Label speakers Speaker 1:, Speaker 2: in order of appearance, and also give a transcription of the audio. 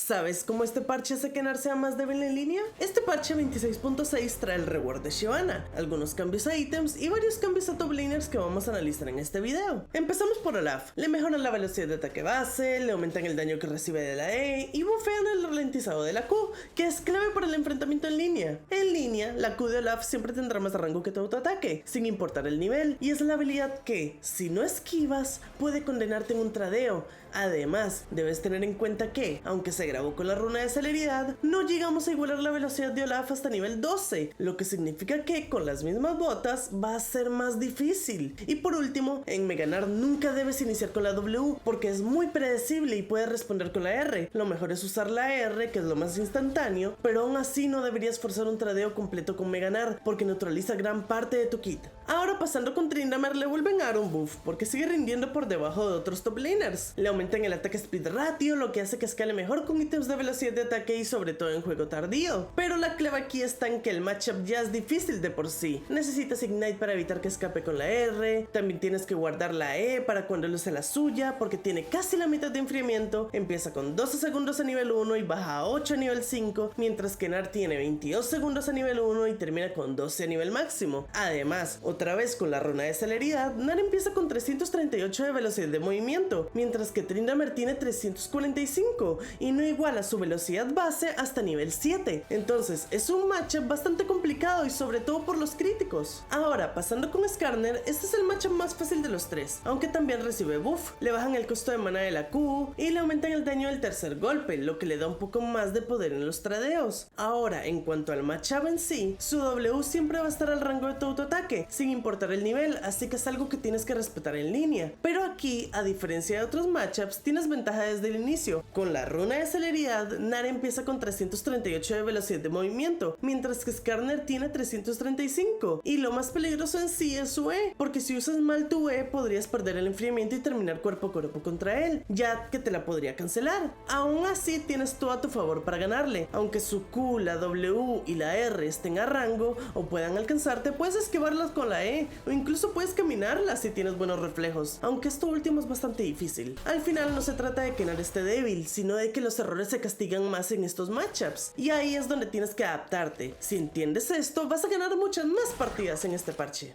Speaker 1: ¿Sabes cómo este parche hace que Nar sea más débil en línea? Este parche 26.6 trae el reward de Shyvana, algunos cambios a ítems y varios cambios a top laners que vamos a analizar en este video. Empezamos por Olaf. Le mejoran la velocidad de ataque base, le aumentan el daño que recibe de la E y bufean el ralentizado de la Q, que es clave para el enfrentamiento en línea. En línea, la Q de Olaf siempre tendrá más rango que tu autoataque, sin importar el nivel, y es la habilidad que, si no esquivas, puede condenarte en un tradeo. Además, debes tener en cuenta que, aunque se grabó con la runa de celeridad, no llegamos a igualar la velocidad de Olaf hasta nivel 12, lo que significa que con las mismas botas va a ser más difícil. Y por último, en Mega Nar nunca debes iniciar con la W, porque es muy predecible y puedes responder con la R. Lo mejor es usar la R, que es lo más instantáneo, pero aún así no deberías forzar un tradeo completo con Mega Nar, porque neutraliza gran parte de tu kit. Ahora pasando con Tryndamere, le vuelven a dar un buff, porque sigue rindiendo por debajo de otros top laners. Le aumentan el ataque speed ratio, lo que hace que escale mejor con ítems de velocidad de ataque y sobre todo en juego tardío. Pero la clave aquí está en que el matchup ya es difícil de por sí. Necesitas Ignite para evitar que escape con la R, también tienes que guardar la E para cuando él use la suya, porque tiene casi la mitad de enfriamiento, empieza con 12 segundos a nivel 1 y baja a 8 a nivel 5, mientras que Nar tiene 22 segundos a nivel 1 y termina con 12 a nivel máximo. Además, otra vez con la runa de celeridad, Nar empieza con 338 de velocidad de movimiento, mientras que Tryndamere tiene 345 y no iguala su velocidad base hasta nivel 7. Entonces es un matchup bastante complicado y sobre todo por los críticos. Ahora pasando con Skarner, este es el matchup más fácil de los tres, aunque también recibe buff, le bajan el costo de mana de la Q y le aumentan el daño del tercer golpe, lo que le da un poco más de poder en los tradeos. Ahora en cuanto al matchup en sí, su W siempre va a estar al rango de tu autoataque, sin importar el nivel, así que es algo que tienes que respetar en línea. Pero aquí, a diferencia de otros matchups, tienes ventaja desde el inicio. Con la runa de celeridad, Nar empieza con 338 de velocidad de movimiento, mientras que Skarner tiene 335. Y lo más peligroso en sí es su E, porque si usas mal tu E podrías perder el enfriamiento y terminar cuerpo a cuerpo contra él, ya que te la podría cancelar. Aún así tienes todo a tu favor para ganarle, aunque su Q, la W y la R estén a rango o puedan alcanzarte, puedes esquivarlas con la E o incluso puedes caminarlas si tienes buenos reflejos, aunque esto último es bastante difícil. Al final no se trata de que Nar esté débil, sino de que los errores se castigan más en estos matchups, y ahí es donde tienes que adaptarte. Si entiendes esto, vas a ganar muchas más partidas en este parche.